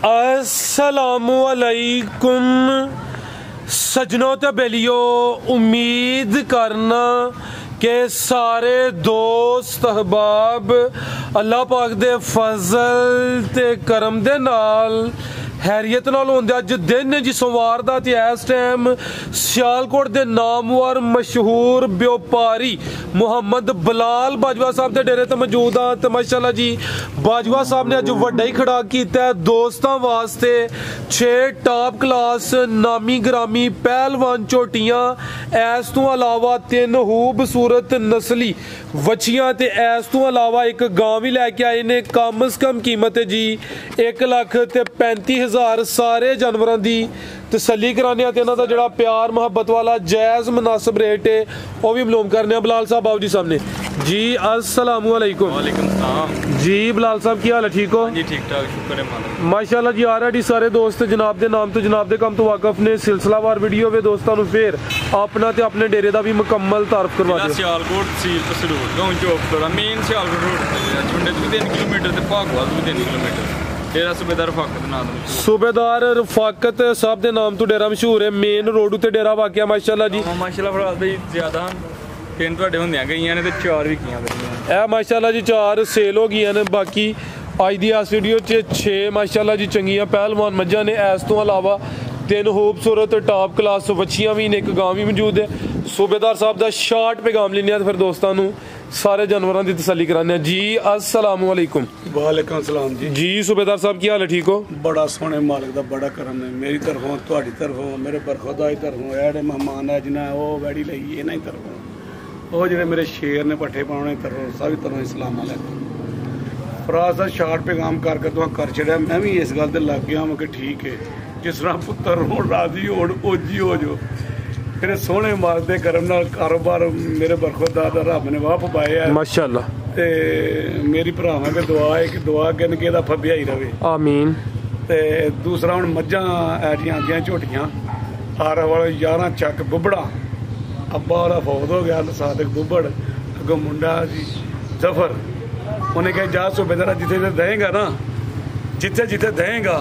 अस्सलामुअलैकुम सजनों ते बेलियो, उम्मीद करना कि सारे दोस्त अहबाब अल्लाह पाक दे फजल ते करम दे नाल हैरियत नाल होंदे। अज दिन जी सोमवार दा ते इस टाइम सियालकोट दे नामवर मशहूर व्यापारी मुहम्मद बिलाल बाजवा साहब दे डेरे ते मौजूद हाँ। ते माशाअल्लाह जी बाजवा साहब ने अज वड्डा ही खड़ा कीता है दोस्तां वास्ते 6 टॉप क्लास नामी ग्रामी पहलवान झोटियां, इस तो अलावा 3 खूबसूरत नस्ली वछियां ते इस तो अलावा एक गां भी लैके आए ने। कम से कम कीमत है जी 1,35,000। सारे जानवरों की तसली कराने ते इन्हां दा जिहड़ा प्यार मुहब्बत वाला जायज़ मुनासिब रेट है वह भी मालूम करने। बिलाल साहब बाबू जी सामने जी, अस्सलाम वालेकुम। वालेकुम सलाम जी। बिलाल साहब की हाल है? ठीक हो जी? ठीक ठाक, शुक्र है मालिक। माशाअल्लाह जी। ऑलरेडी सारे दोस्त जनाब के नाम तो जनाब के काम तो वाकफ ने। सिलसिलावार वीडियो वे दोस्तों फिर अपना ते अपने डेरे का भी मुकम्मल तारफ करवा दिया। सियालकोट तहसील पसरूर गांव चौक थोड़ा मेन सियालकोट रोड पे झुंडे भी 3 किलोमीटर ते भागवाल भी 3 किलोमीटर। डेरा सूबेदार रफाकत नाम सूबेदार रफाकत साहब के नाम तो डेरा मशहूर है। मेन रोड उत्ते डेरा वाकया माशाअल्लाह जी। माशाअल्लाह फराज भाई ज्यादा 3 ਤੁਹਾਡੇ ਹੁੰਦੀਆਂ ਗਈਆਂ ਨੇ ਤੇ 4 ਵੀ ਕੀਆਂ ਗਈਆਂ। ਇਹ ਮਾਸ਼ਾਅल्लाह जी 4 सेल हो गई ने। बाकी अज की इस वीडियो 6 माशाअल्लाह जी चंगियां पहलवान मझां ने। इस तो अलावा 3 खूबसूरत टॉप क्लास वछियां भी ने, एक गां भी मौजूद है। सूबेदार साहब का शार्ट पैगाम लेने फिर दोस्तों सारे जानवरों की तसली कराने जी। अस्सलाम वालेकुम। वालेकुम सलाम जी। जी सूबेदार साहब की हाल है? ठीक हो? बड़ा सोहने मालिक का बड़ा करम है। मेरी तरफों तुहाडी तरफों मेरे बरखुदा की तरफों एड़े मेहमान है जिन्हें वो वैड़ी लई इन्हां की तरफों वो जो मेरे शेर ने पट्ठे पाने तरफों सभी तरह इस्लाम अलैकुम। फराज का शार्ट पैगाम करके तो कर छड़िया। मैं भी इस गल ते लग गया मैं कि ठीक है जिस तरह पुत्र हो राजी हो ओजी हो जो मेरे सोहने माल दे करम नाल कारोबार मेरे बरखुदा दा रब ने वाह पाए है माशाअल्लाह। ते मेरी भरावां के दुआ है कि दुआ गिन के दा फब्याई रवे आमीन। ते दूसरा हुण मझां ऐटियां आंदियां झोटियां आर वाले 11 चक बुबड़ा अब्बा वाला फौत हो गया सादिक बुबड़ अगों मुंडा जी जफर उन्हें कहा जा सूबेदार जिथे देगा ना जिथे जिथे देगा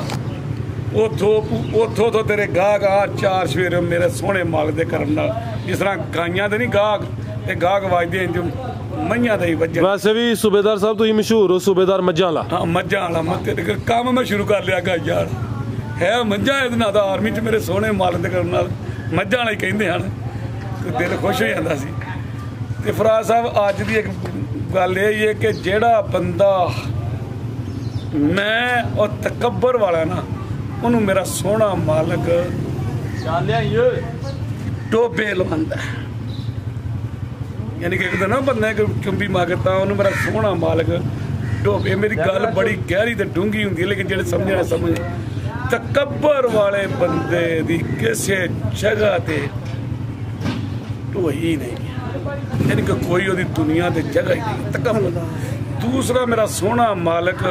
उथों तो तेरे गाहक आ 4 सवेरे मेरे सोहने मालिक दे करम नाल। जिस तरह गाइयां दे नहीं गाहक वजदे मईयां दे वजन। वैसे भी सूबेदार साहब तुसीं मशहूर हो सूबेदार मझां वाला। हाँ मझां वाला मैं काम मैं शुरू कर लिया गाइयां है मझां इहदे नाल आर्मी च मेरे सोहने मालिक दे करम नाल मझां वाले कहंदे हन। दिल खुश हो जाता सी। ते फराज साहब अज की एक गल ये कि जेड़ा बंदा मैं और तकबर वाला ना उन्होंने मेरा सोहना मालिक टोबे लवांदा है। यानी कि ना बंदा चुंबी मांगता उन्होंने मेरा सोहना मालिक टोबे। मेरी गल बड़ी गहरी तो डूंगी होंगी है लेकिन जेडे समझना समझ तकबर वाले बंदे दी किसी जगह ते ही नहीं, यानी कि कोई ओदी दुनिया दे जगह ही नहीं तकबर। दूसरा मेरा सोहना मालिक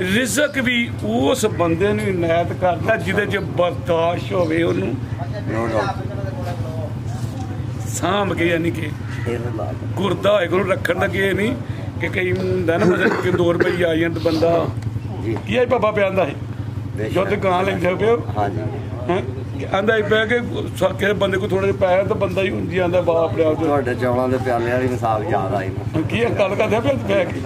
रिजक भी उस बंदे नूं इनायत करदा जिहदे च बर्दाश्त होवे ओनू सांभ के, यानी कि गुरदा होए को रखण दा कि नहीं कि कई हुंदा ना मतलब कि 2 रुपये आई जाण ते बंदा की है पापा पे आंदा है जो ते गां लेंदे पियो आंदा पै के किसी बंदे को थोड़े पैसे तो बंदा ही जी आंदा बाप अपने आप ਤੁਹਾਡੇ ਚੌਲਾਂ ਦੇ ਪਿਆਲੇ ਵਾਲੀ ਮਿਸਾਲ ਯਾਦ ਆਈ की गल करदे पे पै के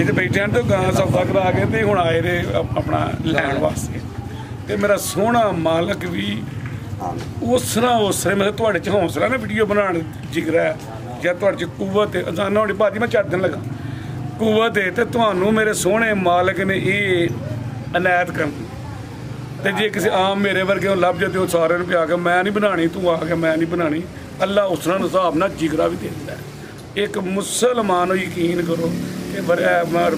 इत्थे बैठे हैं तो गां सौदा करा के ते हुण आए ने अपना लैण वास्ते। ते मेरा सोहना मालिक भी उस तरह मतलब तुहाडे च हौसला ना वीडियो बनाने जिगर है या तुहाडे च कुवत है अजाना होनी भाजी मैं 4 दिन लगा कुवत है ते तुहानू मेरे सोहने मालिक ने ये इनायत करनी। तो जे किसी आम मेरे वर्गे लभ जाए तो सारे आके मैं नहीं बनानी तू आके मैं नहीं बनानी। अल्लाह उस तरह हिसाब ना जिगरा भी देता है। एक मुसलमान यकीन करो कि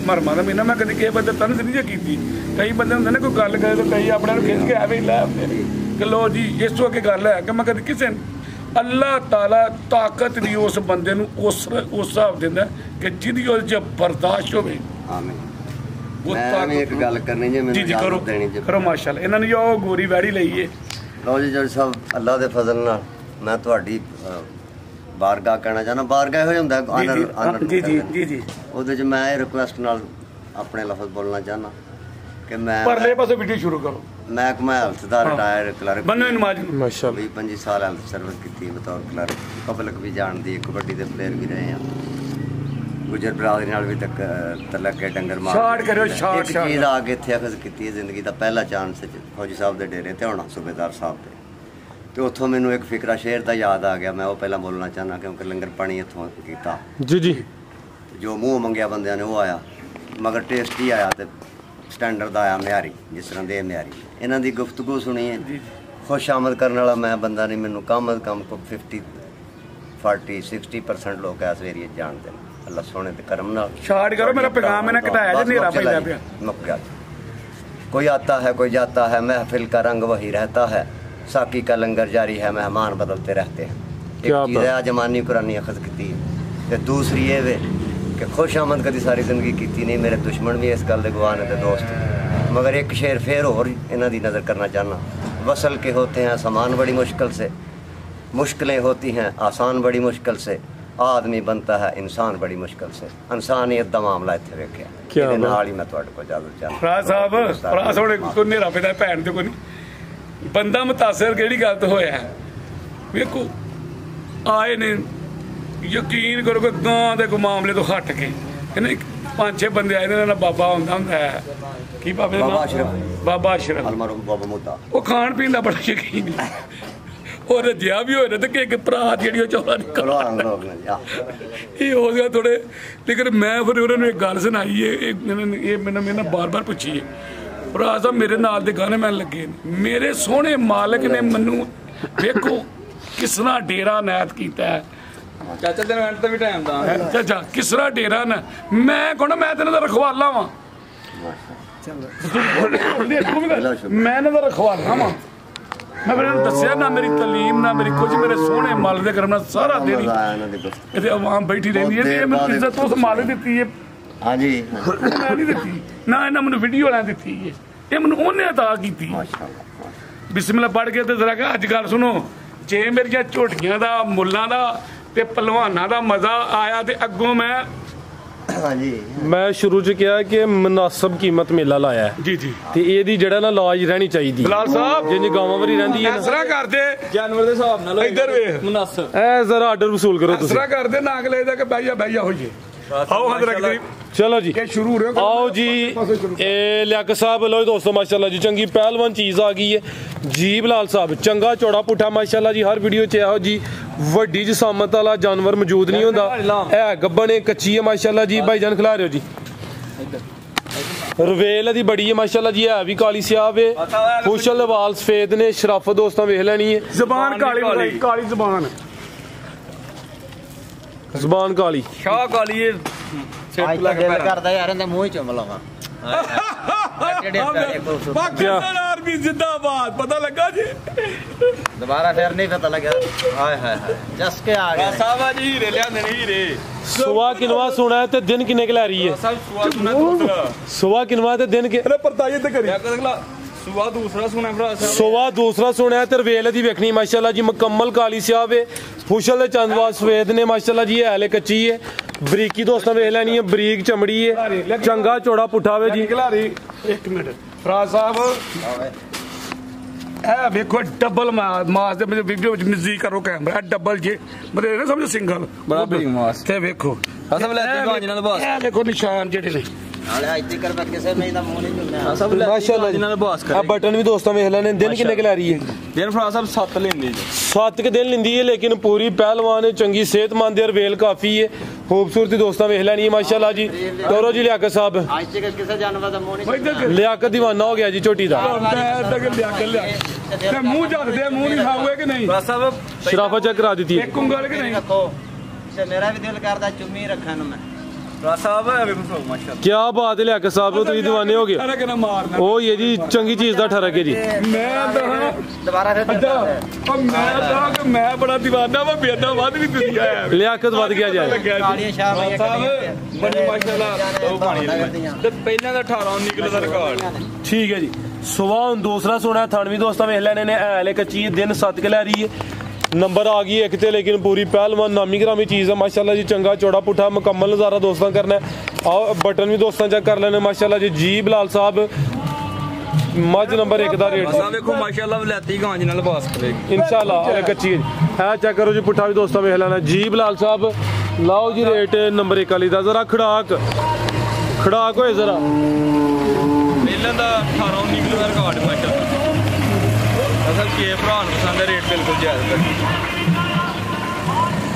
मरमा का महीना मैं कभी किसी बंदे तंज नहीं की। कई बंदे होंगे ना कोई गल करे तो कई अपने खिंच के एवं लै आते कि लो जी इस तो अगे गल है कि मैं कभी किसी अल्लाह ताला ताकत भी उस बंदे उस हिसाब देंदा कि जिहदी उहदे च बर्दाश्त होवे। एक गल करनी जी जी जी करो करो माशाअल्लाह। इन्होंने जो गोरी वैड़ी लई है लो जी जज साहब अल्लाह दे फजल नाल मैं तुहाडी बारगाह कहना चाहना बारगाह हो जांदा जी जी जी जी जी मैं रिक्वेस्ट नाल अपने लफ्ज़ बोलना चाहना कि मैं परले पासे वीडियो शुरू करो। महकमा हेल्थ का रिटायर्ड क्लर्क बनो नमाज माशाल्लाह 25 साल हेल्थ सर्विस की बतौर क्लर्क। पब्लिक भी जानती है, कबड्डी के प्लेयर भी रहे हैं, गुजर बरादरी नाल भी तक तलक के डंगर मार शाट करो, शाट एक चीज़ आके इत्थे अखज़ की जिंदगी का पहला चांस फौजी साहब के डेरे ते होना सूबेदार साहब के, तो उत्थों मैनू एक फिकरा शेर का याद आ गया, मैं वो पहला बोलना चाहना क्योंकि लंगर पानी इत्थों कीता जी जी जो मुँह मंगया बंदे ने वो आया, मगर टेस्ट ही आया तो स्टैंडर्ड आया म्यारी, जिस तरह दे म्यारी। इन्हों की गुफ्तगू सुनी है, खुश आमद करने वाला मैं बंदा नहीं, मैनू कम अज कम को 50-40-60% लोग इस एरिए जानते हैं। अल्लाह सोने के करम नाल शाट करो, मेरा पैगाम है ना कटाया जे नेरा पैदा पिया। मुक गया। कोई आता है कोई जाता है, महफिल का रंग वही रहता है, साकी का लंगर जारी है, मेहमान बदलते रहते हैं। एक चीज़ है जमानी कुरानी अखज़ की, दूसरी ये वे कि खुश आमद कभी सारी जिंदगी की नहीं, मेरे दुश्मन भी इस गल के गवाह ने दोस्त। मगर एक शेर फिर और इन्हों की नज़र करना चाहना, वसल के होते हैं सामान बड़ी मुश्किल से, मुश्किलें होती हैं आसान बड़ी मुश्किल से, आदमी बनता है इंसान बड़ी मुश्किल से। इंसानियत का मामला इतने वेख्या ही मैं तुहाडे कोल इजाजत चाहता। फराज साहब फराज होने को नेरा पैदा भैन ते कोई नहीं, बंदा मुतासर किहड़ी गल तो होया है। वेखो आए ने, यकीन करो कि गां दे कोई मामले तो हट के इन्हें 5-6 बंदे आए ने, बाबा होंदा है की बाबे दा नाम बाबा अशरफ अलमरहूम बाबा मुता, वो खाण पीण दा बड़ा शौकीन है, और रजिया भी होए ते कि भरा जेहड़ी चौला निकल ये हो गया थोड़े। लेकिन मैं फिर उन्होंने एक गल सुनाई है, ये मैंने बार-बार पूछी है, भरा साहब मेरे नाल दे गाने मैं लगे, मेरे सोहने मालिक ने मैनू देखो किस तरह डेरा नैत कीता है। चाचा तेरे एंड भी टाइम दा चाचा किस तरह डेरा ना, मैं कहना मैं तेरे दा रखवाला वां, मैं इन्हां दा रखवाला वां। मैं फिर दसिया ना मेरी तलीम ना मेरी कुछ, मेरे सोहने मालिक दे करम नाल सारा दिन इत्थे आवाम बैठी रहिंदी है, ये मैनूं इज्जत उस मालिक दित्ती है। हाँ जी मैं नहीं दित्ती ना, इन्हां मैनूं वीडियो वालियां दित्ती है, ये मैनूं उन्हें अता कीती। बिस्मिल्लाह पढ़ के ते जरा कि अज गल सुनो, जे मेरियां झोटियां दा मुल्लां दा ते पहलवानां दा मजा आया ते अग्गों हाँ जी मैं शुरू च कहा कि मुनासिब कीमत मेला लाया है जी जी ते एदी जड़ा ना लाज रहनी चाहिए बिलाल साहब जिंज गावां वरी रहंदी है असरा कर दे जानवर दे हिसाब नाल इधर वेख मुनासिब ए जरा आर्डर वसूल करो तुसी असरा कर दे नाग ले जा के बैया होइए। आओ हजरत करीब चलो जी के शुरू हो रहे आओ जी ए लियाकत साहब लो दोस्तों माशाल्लाह जी चंगी पहलवान चीज़ आ गई है जी। बिलाल साहब चंगा चौड़ा पुठा माशाल्लाह जी, हर वीडियो च आओ जी वड्डी जसामत वाला जानवर मौजूद नहीं होंदा, है गब्बन है कच्ची है माशाल्लाह जी। भाईजान खिला रहे हो जी, रवेल दी बड़ी है माशाल्लाह जी, है भी काली स्याह है, खुशल वाल सफेद ने, शराफत दोस्तों वेख लेनी है, जबान काली काली जबान जुबान काली शाह काली है आज तक दिल करदा यार इंदा मूंह ही चुम लवां। पाकिस्तान आर्मी जिंदाबाद, पता लगा जी दोबारा फिर नहीं पता लगा। हाय हाय हाय जस के आ गए साहब जी हीरे लियाने नहीं हीरे। सुबह किनवा सुना है ते दिन किन्ने के ला रही है, साहब सुबह सुना दूसरा, सुबह किनवा ते दिन के अरे परताइए ते करी क्या कदला सुबह दूसरा सुना भरा साहब, सुबह दूसरा सुना है ते रवेल दी वेखनी माशाल्लाह जी, मुकम्मल काली स्याह है, खुशल चंदवा सफेद ने माशाल्लाह जी, है कच्ची है, बरीकी दोस्तों वेख लेनी है, बरीक चमड़ी है, चंगा चौड़ा पुठा वे जी। खिलाड़ी एक मिनट फराज साहब ए देखो डबल मास दे मुझे वीडियो विच नजदीक करो कैमरा, डबल जे मतलब ना समझो सिंगल बड़ा बिग मास ते देखो सब लेते गांज नाल बस ए देखो निशान जेडे ने नाले आज तक मैं किसे नहीं दा मूंह नहीं चुमना। सब माशाल्लाह जी नाल बस आ बटन भी दोस्तों वेख लेने, दिन किन्ने के ला रही है, दिन फराज साहब 7 लेंदी जी, 7 के दिन लिंदी है, लेकिन पूरी पहलवान है, चंगी सेहतमंद है, रवेल काफी है, खूबसूरती दोस्तों वेख लेनी है माशाल्लाह जी। तोरो जी लियाकत साहब आज तक किसे जानवर दा मूंह नहीं लियाकत दीवाना हो गया जी छोटी दा, ते मुंह जग दे मुंह नहीं खाओगे कि नहीं फराज साहब शराफत चेक करा दी है, एक उंगल कि नहीं रखो से मेरा भी दिल करदा चुम्मी रखन में। फराज साहब है देखो माशाल्लाह क्या बात है लियाकत साहब तो दीवाने हो गए अरे कहना मारना ओ ये जी चंगी चीज दा ठरक है जी। मैं तो दोबारा फिर अच्छा और मैं तो मैं बड़ा दीवाना वा बेदा वध भी दुनिया है लियाकत वध गया जाए कालियां शाह भाई साहब बड़ी माशाल्लाह ਉਹ ਪਾਣੀ ਤੇ ਪਹਿਲਾਂ ਦਾ 18 19 ਕਿਲੋ ਦਾ ਰਿਕਾਰਡ ठीक है जी। सुबह हूँ दूसरा सुना थानवी दोस्तों वेख लेने ने, ऐले कच्ची दिन 7 के लै रही है, नंबर आ गई एक ते, लेकिन पूरी पहलवान नामी ग्रामी चीज़ है माशाल्लाह जी, चंगा चौड़ा पुठा मुकम्मल नज़ारा दोस्तों करना है। आओ बटन भी दोस्तों चेक कर लेने माशाल्लाह जी। जी बिलाल साहब मझ नंबर 1 दा रेट बस देखो माशाल्लाह लेती गां जी नाल बास करेगी इंशाल्लाह अरे कच्ची है चेक करो जी पुट्ठा भी दोस्तों वेख लेना जी बिलाल साहब लाओ जी रेट नंबर 1 वाली दा जरा खड़ाक होए जरा मेलन दा 18-19 किलो दा रिकॉर्ड माशाल्लाह असल के भरा नूं पसंद है रेट बिल्कुल जायज़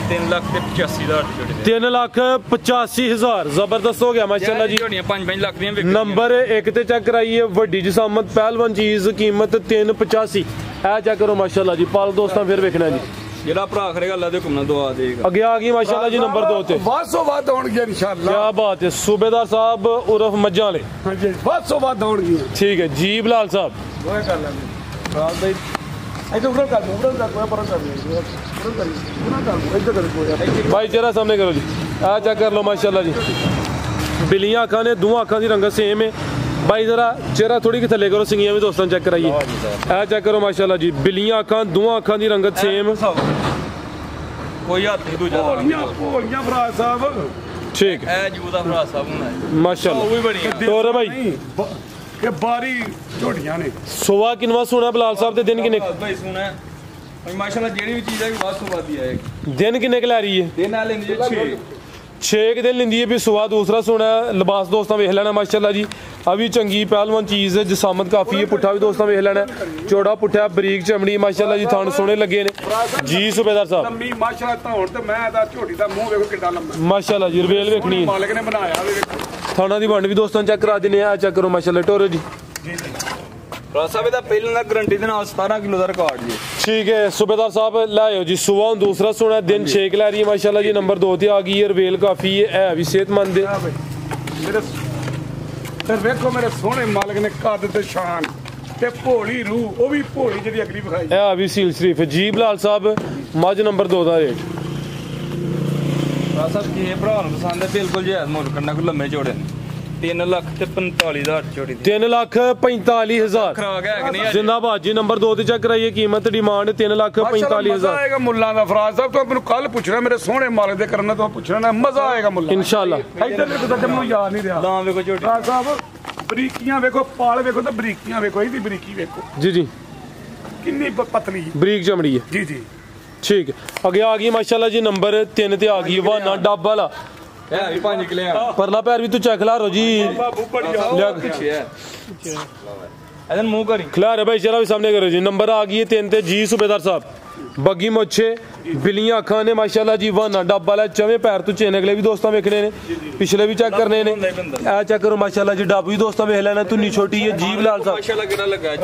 3,85,000 3,85,000 जबरदस्त हो गया माशाल्लाह जी 5-5 लाख दी नंबर 1 ते चेक कराइए वड्डी जिसामत पहलवान चीज कीमत 385 है चेक करो माशाल्लाह जी पाल दोस्तों फिर वेखना जी जेड़ा भरा खड़ेगा अल्लाह दे हुक्म नाल दुआ देगा अगे आ गई माशाल्लाह जी नंबर 2 ते वासो वाद होणगे इंशाल्लाह क्या बात है सूबेदार साहब उर्फ मज्जा वाले हां जी वासो वाद होणगे ठीक है जी बिलाल साहब वो कर लेंगे रात भाई ऐसे उधर कर कोई पर कर भाई चेहरा सामने करो जी आ चेक कर लो माशाल्लाह जी बिलियां अखां ने दोवां अखां दी रंगत सेम है भाई जरा चेहरा थोड़ी कि थले करो सिंगियां भी दोस्तों चेक कराइए आ चेक करो माशाल्लाह जी बिलियां अखां दोवां अखां दी रंगत सेम कोई हाथ नहीं दूजा भोलियां फराज साहब ठीक है जूदा फराज साहब होना है माशाल्लाह वो भी बड़ी तो भाई के बारी झोटियां ने सुबह किनवा सुना बिलाल साहब दे दिन किन्ने भाई सुना है माशाल्लाह जेडी भी चीज है बहुत सुबह दी है दिन किन्ने क लै रही है दिन आ लेंदी 6 दिन लेंदी है भी सुबह दूसरा सोना लिबास दोस्तों वेख लेना माशाल्लाह जी अभी चंगी पहलवान चीज़ है जिसामत काफ़ी है पुट्ठा भी दोस्तों वेख लेना चौड़ा पुट्ठा बरीक चमड़ी माशाल्लाह जी थान सोने लगे ने जी सूबेदार साहब लंबी माशाल्लाह धौण ते मैं दा झोटी दा मुंह वेखो किड्डा लंबा माशाल्लाह जी रवेल वेखनी है मालिक ने बनाया वे वेखो थाना दी बंड भी दोस्तों चेक करा दिने आ चेक करो माशाल्लाह टोरो जी फराज साहब दा पहले ना गारंटी दे नाल 17 किलो दा रिकॉर्ड जी ठीक है सूबेदार साहब लाओ जी सुबह दूसरा सोना दिन 6 क लै रही है माशाल्लाह जी नंबर 2 ते आ गई है रवेल काफ़ी है भी सेहतमंद है मेरे फिर वेखो मेरे सोहने मालिक ने कद ते शान ते भोली रूह वो भी भोली जेडी अगली विखाई है भी सील शरीफ है जी बिलाल साहब मझ नंबर 2 दा रेट फराज साहब ये भरा नूं पसंद है बिल्कुल जायज़ मुल्ल करना कोई लम्मे चौड़े 3,45,000 छोड़ी 3,45,000 खराक है कि नहीं जिंदाबाद जी नंबर 2 ते चेक कराइए कीमत डिमांड 3,45,000 आएगा मुल्ला दा फराज साहब तो मैनू कल पूछना मेरे सोहने मालिक दे करना तो पूछना ना मजा आएगा मुल्ला इंशाल्लाह इधर देखो तो मैनू याद नहीं रहा दाम देखो छोटी फराज साहब बरीकियां वेखो पाल वेखो तो बरीकियां वेखो इहदी बरीकी वेखो जी जी कितनी पतली बरीक चमड़ी है जी जी ठीक अगे आ गई माशाल्लाह जी नंबर 3 ते आ गई वाना डब वाला है भी 5 किलो है परला पैर भी तू चेक ला रो जी बाबू बढ़िया पीछे है इधर मुंह करी खिला रहे भाई चला भी सामने करो जी नंबर आ गई है 3 ते जी सूबेदार साहब बग्गी मोछे बिलियां अखां ने माशाल्लाह जी वाना डब वाला चवे पैर तू चेन अगले भी दोस्तों वेखने ने पिछले भी चेक करने ने ए चेक करो माशाल्लाह जी डब भी दोस्तों वेख लेना तुन्नी छोटी है जी बिलाल साहब माशाल्लाह कितना लगा है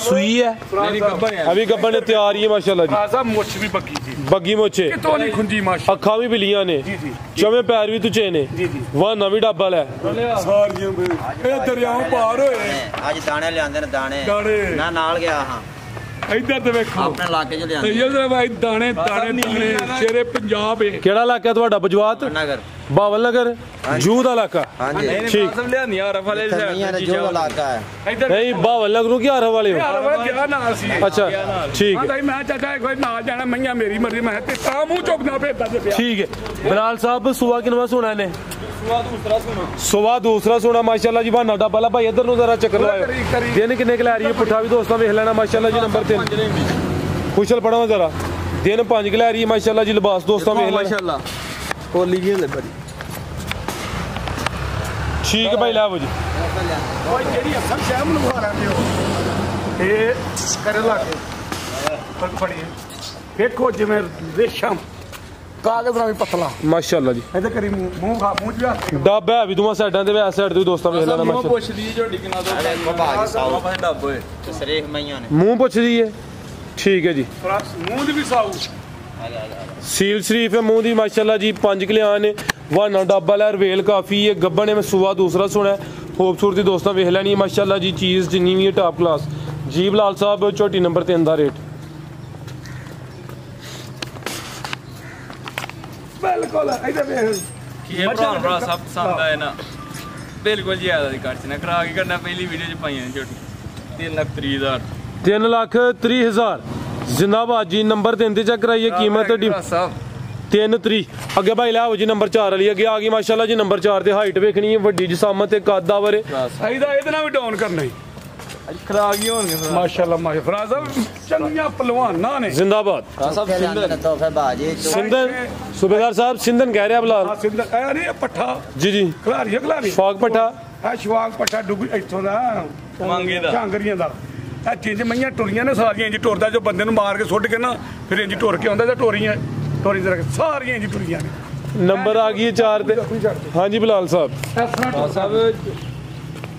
सुई है नहीं गब्बर है अभी गब्बर ने तैयार ही है माशाल्लाह जी फराज साहब मुछ भी बग्गी जी बग्गी मोछे कितों नहीं खुंजी माशा अखां भी बिलियां ने जी जी चवे पैर भी तू चेने वाना भी डब वाला है सारियां ए दरियाओं पार होए आज दाने लियांदे ने दाने दाने। मैं नाल गया हां इधर ते वेखो अपने इलाके च लियांदे इधर भाई दाने दाने दाने शेरे पंजाब है केड़ा इलाका है ਤੁਹਾਡਾ बजवात नगर बावल नगर जू दा इलाका हां जी ठीक सब ले नहीं यार वाले नहीं है जो इलाका है इधर नहीं बावल नगर ਨੂੰ ਕੀ ਹਾਰ ਵਾਲੇ ਹੋ यार वाला क्या नाल सी अच्छा ठीक हां है भाई मैं चाचा कोई नाल जाना मैया मेरी मर्जी मैं ते ता मुंह चुकना भेदा ते पिया ठीक है बिलाल साहब सुबह किनवा सोना ने दूसरा सुनो सुबह दूसरा सोना माशाल्लाह जी बहाना डब्बा ला भाई इधर नु जरा चक्कर लगाओ दिन किन्ने क लै रही है पुट्ठा भी दोस्तों वेख लेना माशाल्लाह जी नंबर 3 खुशल पढ़ो जरा दिन 5 क लै रही है माशाल्लाह जी लिबास दोस्तों वेख लेना माशाल्लाह कोली की ले बड़ी ठीक है भाई ला वो जी ओए जेडी असल शहर में लगा रहे हो ए करे लागे फड़ फड़ी देखो जिवें रेशम कागज ना भी पतला माशाल्लाह जी इधर करी मुंह खा मुंह भी हाथ डब है भी दोवां साइडां ते वे साइड ते दोस्तों वेख लेना मुंह माशाल्लाह पुछ दी झोटी किना दो बाग साउ पास डब होए सरेख मैया ने मुंह पुछदी है ठीक है जी मुंह दी भी साऊ सील शरीफ है मुंह दी माशाल्लाह जी 5 किलो ने वाना डब्बा लै रवेल काफ़ी है गब्बन है मैं सुबह दूसरा सुना है खूबसूरती दोस्तों वेख लैनी है माशाल्लाह जी चीज़ जिन्नी भी है टॉप क्लास जी बिलाल साहब झोटी नंबर 3 दा रेट बिल्कुल इधर देख ये भरा सब पसंद आए ना बिल्कुल ज्यादा दी काट ना करा के करना पहली वीडियो च पाई झोटी 3,30,000 3,30,000 जिंदाबाद जी नंबर 3 ते चेक कराइए कीमत 3,30 अगे भाई लाओ जी नंबर 4 वाली अगे आ गई माशाल्लाह जी नंबर 4 ते हाइट वेखनी है वड्डी जिसामत ते कद आवर ਇਹਦਾ ਇਹਦੇ ਨਾਲ ਵੀ ਡਾਊਨ ਕਰਨਾ ਹੀ ਖਰਾਕ ਹੀ ਹੋਣਗੇ ਮਾਸ਼ਾਅੱਲਾ ਫਰਾਜ਼ ਸਾਹਿਬ ਚੰਗੀਆਂ ਪਹਿਲਵਾਨਾਂ ਨੇ जिंदाबाद ਸਾਹਿਬ ਸਿੰਧਨ ਤੋਹਫੇ ਬਾਜੀ सिंधन सूबेदार साहब सिंधन कह रहे हैं बिलाल ਆ ਸਿੰਧ ਇਹ ਨਹੀਂ ਪੱਠਾ जी जी ਖਿਲਾਰੀ शौक पट्टा ਆ ਸ਼ਵਾਗ ਪੱਠਾ ਡੁੱਗ ਇੱਥੋਂ ਦਾ ਮੰਗੇ ਦਾ ਝਾਂਗਰੀਆਂ ਦਾ ਇਹ ਚੀਜ਼ ਮਈਆਂ ਟੁਰੀਆਂ ਨੇ ਸਾਰੀਆਂ ਇੰਜ ਟੁਰਦਾ ਜੋ ਬੰਦੇ ਨੂੰ ਮਾਰ ਕੇ ਸੁੱਟ ਕੇ ਨਾ ਫਿਰ ਇੰਜ ਟੁਰ ਕੇ ਆਉਂਦਾ ਤੇ ਟੋਰੀ ਜਰਾ ਸਾਰੀਆਂ ਇੰਜ ਟੁਰੀਆਂ ਨੇ नंबर आ गई है 4 ਤੇ हाँ जी बिलाल साहब ਸਾਹਿਬ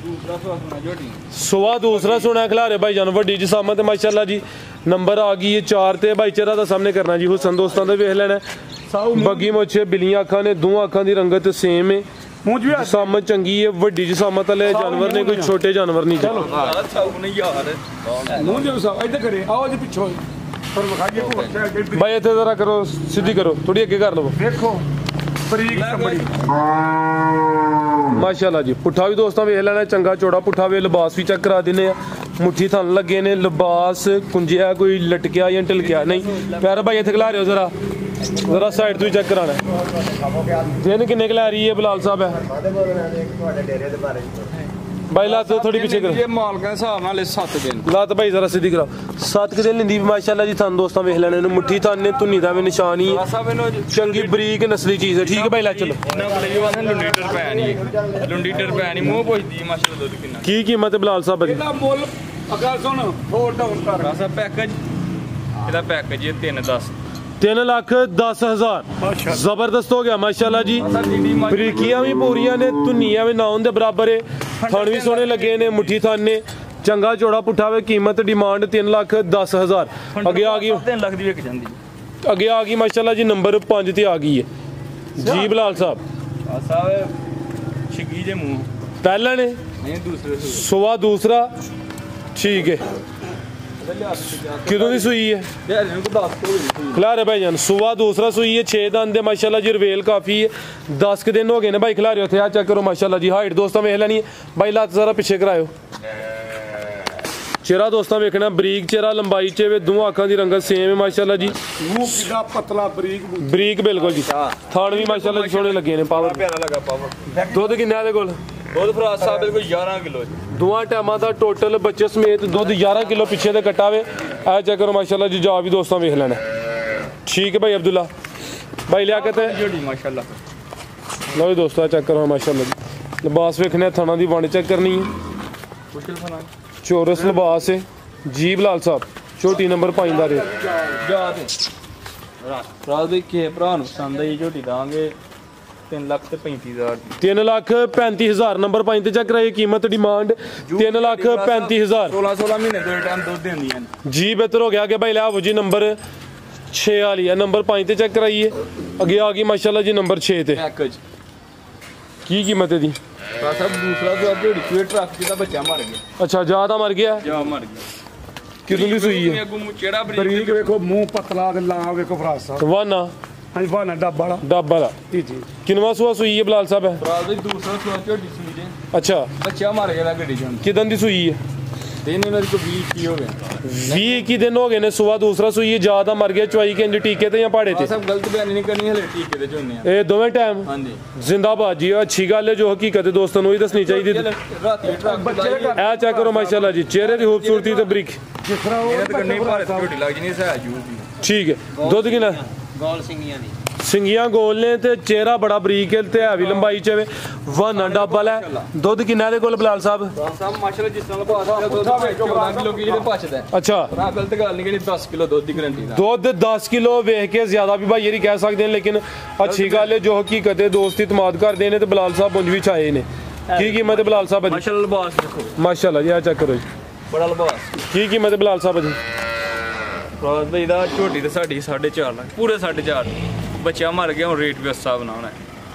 ਦੂਸਰਾ ਸੁਣਾ ਝੋਟੀ सुवा दूसरा सुना खिला रहे भाई जान वड्डी जी सामत माशाल्लाह जी नंबर आ गई है 4 ਤੇ ਭਾਈਚਾਰਾ ਦਾ ਸਾਹਮਣੇ ਕਰਨਾ ਜੀ ਹੁਸਨ ਦੋਸਤਾਂ ਦਾ ਵੇਖ ਲੈਣਾ ਬੱਗੀ ਮੁੱਛੇ ਬਿਲੀਆਂ ਅੱਖਾਂ ਨੇ ਦੋਹਾਂ ਅੱਖਾਂ ਦੀ ਰੰਗਤ ਸੇਮ ਹੈ ਮੂੰਹ ਵੀ ਸਾਮਤ ਚੰਗੀ ਹੈ ਵੱਡੀ ਜੀ ਸਾਮਤ ਵਾਲੇ ਜਾਨਵਰ ਨੇ ਕੋਈ ਛੋਟੇ ਜਾਨਵਰ ਨਹੀਂ ਜੀ ਸਾਊ ਨਹੀਂ ਯਾਰ ਮੂੰਹ ਦੇ ਸਾਹ ਇੱਧਰ ਕਰੇ ਆਓ ਜੀ ਪਿੱਛੋਂ ਪਰ ਵਿਖਾਈਏ ਕੋਲ ਭਾਈ ਇੱਥੇ ਜ਼ਰਾ ਕਰੋ ਸਿੱਧੀ ਕਰੋ ਥੋੜੀ ਅੱਗੇ ਕਰ ਲਵੋ ਦੇਖੋ ਬਰੀਕ ਚਮੜੀ ਮਾਸ਼ਾਅੱਲਾ ਜੀ ਪੁੱਠਾ ਵੀ ਦੋਸਤਾਂ ਵੇਖ ਲੈਣਾ ਚੰਗਾ ਚੌੜਾ ਪੁੱਠਾ ਵੇ ਲਿਬਾਸ ਵੀ ਚੈੱਕ ਕਰਾ ਦਿੰਨੇ ਆ ਮੁੱਠੀ ਥਣ ਲੱਗੇ ਨੇ ਲਿਬਾਸ ਕੁੰਜਿਆ ਕੋਈ ਲਟਕਿਆ ਜਾਂ ਢਲਕਿਆ ਨਹੀਂ ਪਿਆਰਾ ਭਾਈ ਇੱਥੇ ਖਿਲਾ ਰਹੇ ਹੋ ਜ਼ਰਾ ਸਾਈਡ ਤੋਂ ਹੀ ਚੈੱਕ ਕਰਾਣਾ ਦਿਨ ਕਿੰਨੇ ਖਿਲਾ ਰਹੀ ਹੈ ਬਿਲਾਲ ਸਾਹਿਬ ਹੈ ਤੁਹਾਡੇ ਡੇਰੇ ਦੇ ਬਾਰੇ ਭਾਈ ਲੱਤ ਥੋੜੀ ਪਿੱਛੇ ਕਰੋ ਇਹ ਮਾਲਕਾਂ ਦੇ ਹਿਸਾਬ ਨਾਲ 7 ਦਿਨ ਲੱਤ ਭਾਈ ਜ਼ਰਾ ਸਿੱਧੀ ਕਰਾਓ 7 ਕਿ ਦਿਨ ਲਿੰਦੀ ਮਾਸ਼ਾਅੱਲਾ ਜੀ ਤੁਹਾਨੂੰ ਦੋਸਤਾਂ ਵੇਖ ਲੈਣੇ ਨੇ ਮੁੱਠੀ ਥਣ ਨੇ ਧੁੰਨੀ ਦਾ ਵੀ ਨਿਸ਼ਾਨ ਹੀ ਸਾਹਿਬ ਇਹਨੂੰ ਚੰਗੀ ਬਰੀਕ ਨਸਲੀ ਚੀਜ਼ ਹੈ ਠੀਕ ਹੈ ਭਾਈ ਲੈ ਚਲੋ ਇਹਨਾਂ ਕੋਲ ਇਹ ਵਾਸਤੇ ਲੁੰਡੀ ਟਰਪੈ ਨਹੀਂ ਲੁੰਡੀ ਟਰਪੈ ਨਹੀਂ ਮੂੰਹ ਪੁੱਛਦੀ ਮਾਸ਼ਾਅੱਲਾ ਦੁੱਧ ਕਿੰਨਾ ਕੀ ਕੀਮਤ ਹੈ ਬਿਲਾਲ ਸਾਹਿਬ ਦੀ ਇਹਦਾ ਮੁੱਲ ਅਗਾ ਸੁਣ ਹੋਰ ਡਾਊਨ ਕਰ ਸਾਹਿਬ ਪੈਕੇਜ ਇਹਦਾ ਪੈਕੇਜ 310 3,10,000 ਜ਼ਬਰਦਸਤ ਹੋ ਗਿਆ ਮਾਸ਼ਾਅੱਲਾ ਜੀ ਬਰੀਕੀਆਂ ਵੀ ਪੂਰੀਆਂ ਨੇ ਧੁੰਨੀਆਂ ਵੀ ਨਾਉਨ ਦੇ ਬਰਾਬਰ ਹੈ ਥਣ ਵੀ ਸੋਹਣੇ ਲੱਗੇ ਨੇ ਮੁੱਠੀ ਥਣ ਨੇ ਚੰਗਾ ਚੌੜਾ ਪੁੱਠਾ ਵੇ ਕੀਮਤ ਡਿਮਾਂਡ 3,10,000 ਅੱਗੇ ਆ ਗਈ 3 ਲੱਖ ਦੀ ਵਿਕ ਜਾਂਦੀ ਅੱਗੇ ਆ ਗਈ ਮਾਸ਼ਾਅੱਲਾ ਜੀ ਨੰਬਰ 5 ਤੇ ਆ ਗਈ ਹੈ ਜੀ ਬਿਲਾਲ ਸਾਹਿਬ ਸਾਹਿਬ ਛਿੱਗੀ ਦੇ ਮੂੰਹ ਪਹਿਲਾ ਨੇ ਨਹੀਂ ਦੂਸਰੇ ਸੁਵਾ ਦੂਸਰਾ ਠੀਕ ਹੈ ਕਿਦੋਂ ਦੀ ਸੂਈ ਹੈ ਯਾਰ ਇਹਨੂੰ ਕੋ ਦੱਸ ਦੋ ਖਿਲਾਰੇ ਭਾਈ ਜਾਨ ਸੁਵਾ ਦੂਸਰਾ ਸੂਈ ਹੈ 6 ਦੰਦ ਦੇ ਮਾਸ਼ਾਅੱਲਾ ਜੀ ਰਵੇਲ ਕਾਫੀ ਹੈ 10 ਕਿ ਦਿਨ ਹੋ ਗਏ ਨੇ ਭਾਈ ਖਿਲਾਰੇ ਉੱਥੇ ਆ ਚੈੱਕ ਕਰੋ ਮਾਸ਼ਾਅੱਲਾ ਜੀ ਹਾਈਟ ਦੋਸਤਾਂ ਵੇਖ ਲੈਣੀ ਹੈ ਭਾਈ ਲੱਤ ਜ਼ਰਾ ਪਿੱਛੇ ਕਰਾਇਓ ਚਿਹਰਾ ਦੋਸਤਾਂ ਵੇਖਣਾ ਬਰੀਕ ਚਿਹਰਾ ਲੰਬਾਈ ਚ ਵੇ ਦੋਹਾਂ ਅੱਖਾਂ ਦੀ ਰੰਗਤ ਸੇਮ ਹੈ ਮਾਸ਼ਾਅੱਲਾ ਜੀ ਮੂੰਹ ਕਿਦਾ ਪਤਲਾ ਬਰੀਕ ਬਿਲਕੁਲ ਜੀ ਥਾਣ ਵੀ ਮਾਸ਼ਾਅੱਲਾ ਜੀ ਸੋਹਣੇ ਲੱਗੇ ਨੇ ਪਾਵਰ ਪਿਆਰਾ ਲੱਗਾ ਪਾਵਰ ਦੁੱਧ ਕਿੰਨਾ ਦੇ ਕੋਲ ਬਹੁਤ ਫਰਾਜ਼ ਸਾਹਿਬ ਬਿਲਕੁਲ 11 ਕਿਲੋ ਦੋਵਾਂ ਟਾਈਮਾਂ ਦਾ ਟੋਟਲ ਬੱਚੇ ਸਮੇਤ ਦੁੱਧ 11 ਕਿਲੋ ਪਿੱਛੇ ਦੇ ਕੱਟਾ ਵੇ ਆ ਚੈੱਕ ਕਰੋ ਮਾਸ਼ਾਅੱਲਾ ਜੀ ਜਾ ਵੀ ਦੋਸਤਾਂ ਵੇਖ ਲੈਣਾ ਠੀਕ ਹੈ ਭਾਈ ਅਬਦੁੱਲਾ ਭਾਈ ਲਿਆ ਕੇ ਤੇ ਜੋੜੀ ਮਾਸ਼ਾਅੱਲਾ ਲਓ ਜੀ ਦੋਸਤੋ ਚੈੱਕ ਕਰੋ ਮਾਸ਼ਾਅੱਲਾ ਜੀ ਲਿਬਾਸ ਵੇਖਣੇ ਥਾਣਾ ਦੀ ਵੰਡ ਚੈੱਕ ਕਰਨੀ ਹੈ ਮੁਸ਼ਕਿਲ ਫਨਾ ਚੋਰਸ ਲਿਬਾਸ ਹੈ ਜੀ ਬਿਲਾਲ ਸਾਹਿਬ ਛੋਟੀ ਨੰਬਰ 5 ਦਾ ਰੇਟ ਜਾ ਦੇ ਰਾਤ ਦੇ ਕੇ ਭਰਾ ਨੂੰ ਪਸੰਦ ਆਈ ਝੋਟੀ ਦਾਂਗੇ 3,35,000 3,35,000 ਨੰਬਰ 5 ਤੇ ਚੈੱਕ ਕਰਾਈਏ ਕੀਮਤ ਡਿਮਾਂਡ 3,35,000 16 ਮਹੀਨੇ ਦੋ ਟਾਈਮ ਦੁੱਧ ਦਿੰਦੀਆਂ ਨੇ ਜੀ ਬਿਹਤਰ ਹੋ ਗਿਆ ਕਿ ਭਾਈ ਲਿਆਓ ਜੀ ਨੰਬਰ 6 ਵਾਲੀ ਹੈ ਨੰਬਰ 5 ਤੇ ਚੈੱਕ ਕਰਾਈਏ ਅੱਗੇ ਆ ਗਈ ਮਾਸ਼ਾਅੱਲਾ ਜੀ ਨੰਬਰ 6 ਤੇ ਪੈਕੇਜ ਕੀ ਕੀਮਤ ਹੈ ਦੀ ਸਭ ਦੂਸਰਾ ਜੋ ਝੋੜੀ ਕੋਈ ਟਰੱਕ ਜਿਹਦਾ ਬੱਚਾ ਮਰ ਗਿਆ ਅੱਛਾ ਜਿਆਦਾ ਮਰ ਗਿਆ ਜਾ ਮਰ ਗਿਆ ਕਿਦੋਂ ਦੀ ਸੂਈ ਹੈ ਅੱਗੋਂ ਚਿਹਰਾ ਬਰੀਕ ਵੇਖੋ ਮੂੰਹ ਪਤਲਾ ਤੇ ਲਾਂ ਵੇਖੋ ਫਰਾਜ਼ ਸਾਹਿਬ ਵਾਨਾ ਹਾਂਜੀ ਬਾਨਾ ਡੱਬ ਵਾਲਾ ਡੱਬ ਵਾਲਾ ਜੀ ਕਿਨਵਾ ਸੂਆ ਸੂਈ ਹੈ ਬਿਲਾਲ ਸਾਹਿਬ ਹੈ ਰਾਤ ਦੇ ਦੂਸਰਾ ਸੂਆ ਝੋਟੀ ਸੂਈ ਜੇ ਅੱਛਾ ਬੱਚਾ ਮਰ ਗਿਆ ਗੱਡੀ ਚੋਂ ਕਿਦਾਂ ਦੀ ਸੂਈ ਹੈ ਦਿਨ ਇਹਨਾਂ ਦੀ ਕੋਈ 20 ਕੀ ਹੋ ਗਿਆ 20-21 ਦਿਨ ਹੋ ਗਏ ਨੇ ਸੁਆ ਦੂਸਰਾ ਸੂਈ ਹੈ ਜਿਆਦਾ ਮਰ ਗਿਆ ਚਵਾਈ ਕੇ ਇੰਜ ਟੀਕੇ ਤੇ ਜਾਂ ਪਾੜੇ ਤੇ ਸਭ ਗਲਤ ਬਿਆਨੀ ਨਹੀਂ ਕਰਨੀ ਹਲੇ ਟੀਕੇ ਦੇ ਝੋਨੇ ਆ ਇਹ ਦੋਵੇਂ ਟਾਈਮ ਹਾਂਜੀ ਜ਼ਿੰਦਾਬਾਦ ਜੀ ਅੱਛੀ ਗੱਲ ਹੈ ਜੋ ਹਕੀਕਤ ਹੈ ਦੋਸਤਾਂ ਨੂੰ ਹੀ ਦੱਸਣੀ ਚਾਹੀਦੀ ਰਾਤੀ ਟਰੱਕ ਬੱਚੇ ਇਹ ਚੈੱਕ ਕਰੋ ਮਾਸ਼ਾਅੱਲਾ ਜੀ ਚਿਹਰੇ ਦੀ ਖੂਬਸੂਰਤੀ ਤੇ ਬਰੀਕ ਜਿਸ ਤਰ੍ਹਾਂ ਉਹ ਇਹਨਾਂ ਤੇ ਕੰਨੀ ਭਾਰਤ ਝੋਟੀ ਲੱਗ ਜਣੀ ਸਹਿ ਜੂ ਦੀ ਠੀਕ ਹੈ ਦੁੱਧ ਕਿੰਨਾ ਗੋਲ ਸਿੰਘੀਆਂ ਦੀ ਸਿੰਗੀਆਂ ਗੋਲ ਨੇ ਤੇ ਚਿਹਰਾ ਬੜਾ ਬਰੀਕ ਹੈ ਤੇ ਹੈਵੀ ਲੰਬਾਈ ਚ ਹੈ ਵਾਨਾ ਡੱਬਲ ਹੈ ਦੁੱਧ ਕਿੰਨਾ ਦੇ ਕੋਲ ਬਿਲਾਲ ਸਾਹਿਬ ਸਭ ਮਾਸ਼ਾਅੱਲਾ ਜਿਸ ਨਾਲ ਬਾਤ ਦੁੱਧ 14 ਕਿਲੋ ਕੀ ਤੇ ਪਚਦਾ ਅੱਛਾ ਨਾ ਗਲਤ ਗੱਲ ਨਹੀਂ ਕਿ 10 ਕਿਲੋ ਦੁੱਧ ਦੀ ਗਰੰਟੀ ਦਾ ਦੁੱਧ 10 ਕਿਲੋ ਵੇਖ ਕੇ ਜ਼ਿਆਦਾ ਵੀ ਭਾਈ ਇਹ ਕਹਿ ਸਕਦੇ ਨੇ ਲੇਕਿਨ ਅੱਛੀ ਗੱਲ ਹੈ ਜੋ ਹਕੀਕਤ ਹੈ ਦੋਸਤੀ ਇਤਮਾਦ ਕਰਦੇ ਨੇ ਤੇ ਬਿਲਾਲ ਸਾਹਿਬ ਉਂਝ ਵੀ ਛਾਏ ਨੇ ਕੀ ਕੀਮਤ ਹੈ ਬਿਲਾਲ ਸਾਹਿਬ ਦੀ ਮਾਸ਼ਾਅੱਲਾ ਲਿਬਾਸ ਦੇਖੋ ਮਾਸ਼ਾਅੱਲਾ ਜੀ ਆ ਚੈੱਕ ਕਰੋ ਜੀ ਬੜਾ ਲਿਬਾਸ ਕੀ ਕੀਮਤ ਹੈ ਬਿਲਾਲ ਸਾਹਿਬ ਦੀ ਰਾਤ ਭਾਈ ਦਾ ਝੋਟੀ ਤੇ ਸਾਡੀ 4.5 ਲੱਖ ਪੂਰੇ 4.5 ਬੱਚਾ ਮਰ ਗਿਆ ਹੁਣ ਰੇਟ ਵੀ ਉਸ ਹਿਸਾਬ ਨਾਲ ਹੈ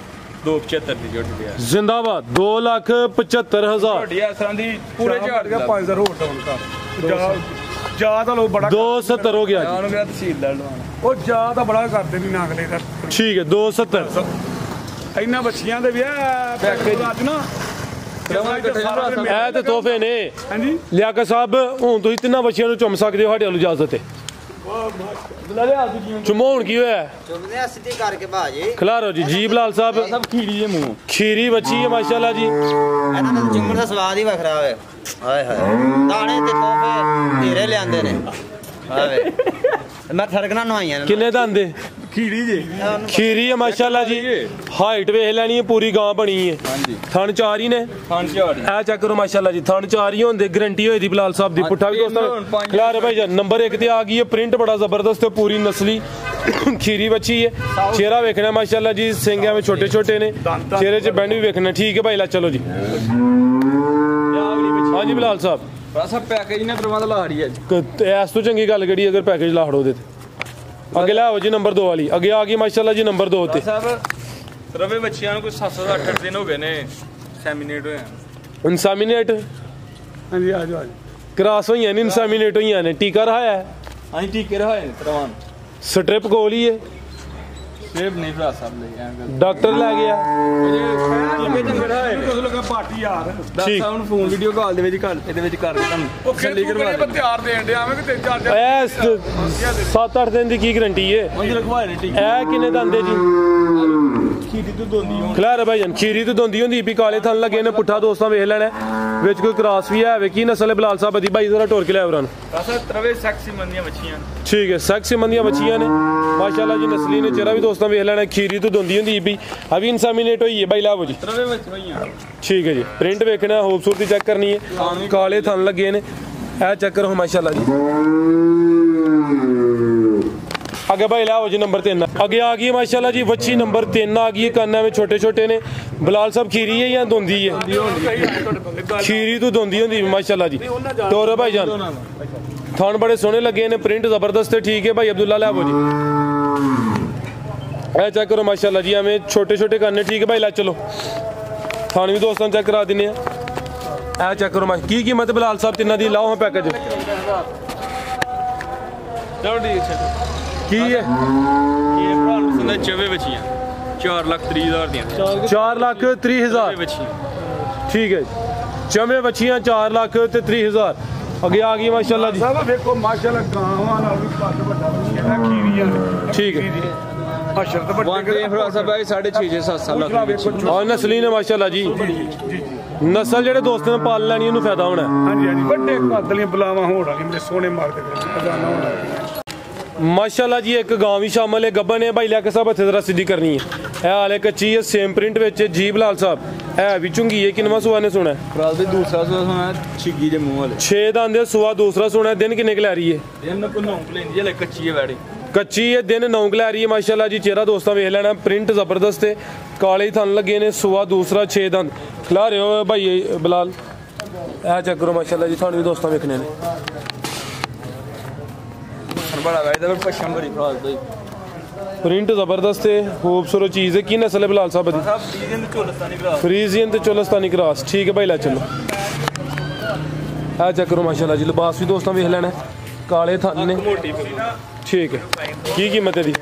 275 ਦੀ ਝੋਟੀ ਦੀ ਹੈ ਜ਼ਿੰਦਾਬਾਦ 2,75,000 ਝੋਟੀ ਇਸ ਤਰ੍ਹਾਂ ਦੀ ਪੂਰੇ ਝਾੜ ਗਿਆ 5000 ਹੋਰ ਡਾਊਨ ਕਰ ਜਾ ਤਾਂ ਲੋ ਬੜਾ 270 ਹੋ ਗਿਆ ਉਹਨੂੰ ਕਿਹਾ ਤਹਿਸੀਲਦਾਰ ਲਵਾਉਣਾ ਉਹ ਜਾ ਤਾਂ ਬੜਾ ਕਰਦੇ ਨਹੀਂ ਨਾਗਲੇ ਦਾ ਠੀਕ ਹੈ 270 ਇਹਨਾਂ ਬੱਚੀਆਂ ਦੇ ਵੀ ਪੈਕੇਜ ਅੱਜ ਨਾ ਇਹ ਤੇ ਤੋਹਫੇ ਨੇ ਹਾਂਜੀ ਲਿਆਕਤ ਸਾਹਿਬ ਹੁਣ ਤੁਸੀਂ ਤਿੰਨਾਂ ਬੱਚਿਆਂ ਨੂੰ ਚੁੰਮ ਸਕਦੇ ਹੋ ਸਾਡੇ ਵੱਲੋਂ ਇਜਾਜ਼ਤ ਹੈ चुमोन की है चुमने सीधी करके भाजी खिलारो जी जी बिलाल साहब सब खीरी जे मुंह खीरी बची है माशाल्लाह जी ਇਹਨਾਂ ਦਾ ਚੁੰਗਣ ਦਾ ਸਵਾਦ ਹੀ ਵੱਖਰਾ ਹੋਵੇ ਹਾਏ ਹਾਏ ਦਾਣੇ ਤੇ ਤੋਹਫੇ ਧੀਰੇ ਲਿਆਂਦੇ ਨੇ ਹਾਏ ਮੈਂ ਥੜਕਣਾ ਨਵਾਈਆਂ ਨੇ किन्ने दंदे खीरी जे खीरी है माशाल्लाह जी हाइट वेख लैनी है पूरी गां बनी है ਹਾਂਜੀ थन चार ही ने ਖਾਣ ਝਾੜੀ ए चेक करो माशाल्लाह जी थन चार ही होंदे गारंटी होई दी बिलाल साहब दी पुट्ठा भी दोस्तों खिलारे भाई जान नंबर 1 ते आ गई है प्रिंट बड़ा जबरदस्त है पूरी नस्ली खीरी बची है चेहरा वेखना माशाल्लाह जी सिंग में छोटे छोटे ने चेहरे च बैंड भी वेखना ठीक है भाई ला चलो जी हाँ जी बिलाल साहब ਬਸ ਪੈਕੇਜ ਨੇ ਪ੍ਰਬੰਧ ਲਾ ਰਹੀ ਹੈ ਇਸ ਤੋਂ ਚੰਗੀ ਗੱਲ ਕਿਹੜੀ ਅਗਰ ਪੈਕੇਜ ਲਾੜੋ ਦੇ ਤੇ ਅੱਗੇ ਲਾਓ ਜੀ ਨੰਬਰ 2 ਵਾਲੀ ਅੱਗੇ ਆ ਗਈ ਮਾਸ਼ਾਅੱਲਾ ਜੀ ਨੰਬਰ 2 ਤੇ ਸਾਹਿਬ ਰਵੇ ਬੱਚਿਆਂ ਨੂੰ ਕੋਈ 7-8 ਦਿਨ ਹੋ ਗਏ ਨੇ ਸੈਮੀਨੇਟ ਹੋਇਆ ਇਨਸਾਮੀਨੇਟ ਹਾਂਜੀ ਆ ਜਾਓ ਕ੍ਰਾਸ ਹੋਈਆਂ ਨੇ ਇਨਸਾਮੀਨੇਟ ਹੋਈਆਂ ਨੇ ਟੀਕਾ ਰਹਾਇਆ ਹੈ ਅਸੀਂ ਟੀਕੇ ਰਹਾਏ ਨੇ ਪ੍ਰਵਾਨ ਸਟ੍ਰਿਪ ਕੋਲ ਹੀ ਹੈ ਸੇਬ ਨਹੀਂ ਭਰਾ ਸਾਹਿਬ ਲੈ ਆਇਆ ਡਾਕਟਰ ਲੈ ਗਿਆ ਟੀਕੇ ਚੰਗੇ ਰਹਾਏ ਨੇ ਤੁਸੀਂ ਲੋਕਾਂ ਪਾਰਟੀ ਯਾਰ ਦੱਸ ਸਾਹਿਬ ਨੂੰ ਫੋਨ ਵੀਡੀਓ ਕਾਲ ਦੇ ਵਿੱਚ ਕਰ ਇਹਦੇ ਵਿੱਚ ਕਰ ਦੇ ਤੁਹਾਨੂੰ ਉਹ ਤਸੱਲੀ ਕਰਵਾ ਦੇ ਤਿਆਰ ਦੇਣ ਦੇ ਆਵੇਂ ਕਿ 3-4 ਐ 7-8 ਦਿਨ ਦੀ ਕੀ ਗਰੰਟੀ ਹੈ ਉਂਝ ਲਗਵਾਏ ਨੇ ਟੀਕੇ ਇਹ ਕਿੰਨੇ ਦੰਦੇ ਜੀ ਖੀਰੀ ਤੋਂ ਦੋਂਦੀ ਹੋਣ ਖਿਲਾਰ ਭਾਈ ਜਾਨ ਖੀਰੀ ਤੇ ਦੋਂਦੀ ਹੁੰਦੀ ਵੀ ਕਾਲੇ ਥਣ ਲੱਗੇ ਨੇ ਪੁੱਠਾ ਦੋਸਤਾਂ ਵੇਖ ਲੈਣਾ ਵਿੱਚ ਕੋਈ ਕ੍ਰਾਸ ਵੀ ਹੈ ਵੇ ਕੀ ਨਸਲ ਹੈ ਬਿਲਾਲ ਸਾਹਿਬ ਦੀ ਭਾਈ ਜ਼ਰਾ ਟੋਰ ਕੇ ਲੈ ਉਹਨਾਂ ਨੂੰ ਬਸ ਰਵੇ ਸੈਕਸੀ ਮੰਦੀਆਂ ਬੱਚੀਆਂ ठीक है सेक्सी मंदियां बचियां ने माशाल्लाह जी नस्ली ने चेहरा भी दोस्तों वेख लेना खीरी तो दोंदी होंदी भी अभी इंसामिनेट होई है भाई लाओ जी ਰਵੇ ਵਿੱਚ ਹੋਈਆਂ ठीक है जी प्रिंट वेखना खूबसूरती चेक करनी है काले थन लगे ने ए चेक करो माशाल्लाह जी आगे भाई लाओ जी नंबर 3 आगे आ गई है माशाल्लाह जी बच्ची नंबर 3 आ गई है काना में छोटे छोटे ने बिलाल साहब खीरी है या दोंदी है खीरी तो दोंदी होंदी माशाल्लाह जी टोर भाई जान थान बड़े सोहने लगे ने प्रिंट जबरदस्त है ठीक है भाई अब्दुल्ला लाबो जी ए चेक करो माशाल्लाह जी हमें छोटे छोटे करने ठीक है भाई ला चलो थान भी दोस्तों चेक करा देने ए चेक करो की कीमत बिलाल साहब तिना दी लाओ पैकेज ਚਲੋ ਠੀਕ ਹੈ की है ਇਹ ਭਰਾ ਨੂੰ ਸੰਦਾ ਚਵੇ ਬੱਚੀਆਂ 4,30,000 ਦੀਆਂ 4,30,000 ਬੱਚੀਆਂ ठीक है चमे बच्चियां 4,30,000 आगे आ गई माशाल्लाह जी ਸਾਹਿਬ ਵੇਖੋ ਮਾਸ਼ਾਅੱਲਾ ਗਾਵਾਂ ਨਾਲ ਵੀ ਪੱਟ ਵੱਡਾ ਬੱਚਾ ਖੀਰੀਆਂ ठीक है ਅਸ਼ਰਤ ਵੰਡੇ ਭਰਾ ਸਾਹਿਬ 6.5-7 ਸਾਲ ਲੱਗ और नस्ली ने माशाल्लाह जी नस्ल जेडे दोस्तों ने पाल लेनी उन्हें फायदा होना है ਹਾਂਜੀ ਹਾਂਜੀ ਵੱਡੇ ਕਾਦਲੀਆਂ ਬੁਲਾਵਾ ਹੋਣ ਵਾਲੀ ਮੇਰੇ ਸੋਹਣੇ ਮਾਰਦੇ ਖਜ਼ਾਨਾ ਹੋਣ ਵਾਲਾ माशाल्लाह जी एक गांव भी शामिल है गब्बन है भाई लैके साहब हथे जरा सीधी करनी है हाले कच्ची है सेम प्रिंट विच जी बिलाल साहब है भी चुंगी है किनवा सुआ ने सुना है ਭਰਾ ਦੇ ਦੂਸਰਾ ਸੁਣਾ ਛਿੱਗੀ ਦੇ ਮੂੰਹ ਵਾਲੇ 6 दांदे सुआ दूसरा सुना है दिन किन्ने की लै रही है ਇਹਨਾਂ ਕੋ ਨੌਂਕ ਲੈਂਦੀ ਹੈ ਲੈ ਕੱਚੀ ਹੈ ਵੈੜੀ कच्ची है दिन 9 लै रही है माशाल्लाह जी चेहरा दोस्तों वेख लेना प्रिंट जबरदस्त है काले ही थन लगे ने सुआ दूसरा 6 दंद खिला रहे हो भाई बिलाल ए चेक करो माशाल्लाह जी थानू भी दोस्तों वेखने ने ਬੜਾ ਵੈਦਾ ਪਰ ਪਛਮ ਬੜੀ ਭਰਾ ਦੇ प्रिंट जबरदस्त है खूबसूरत चीज़ है की नस्ल है बिलाल साहब दी ਸਾਹਿਬ ਸੀਜ਼ਨ ਚੋਲਸਤਾਨੀ ਭਰਾ फ्रीजियन ते चोलस्तानी क्रॉस ठीक है भाई ला चलो ए चेक करो माशाल्लाह जी लिबास भी दोस्तों वेख लेना काले थन ने ਮੋਟੀ ਪਈ ठीक है की कीमत है दी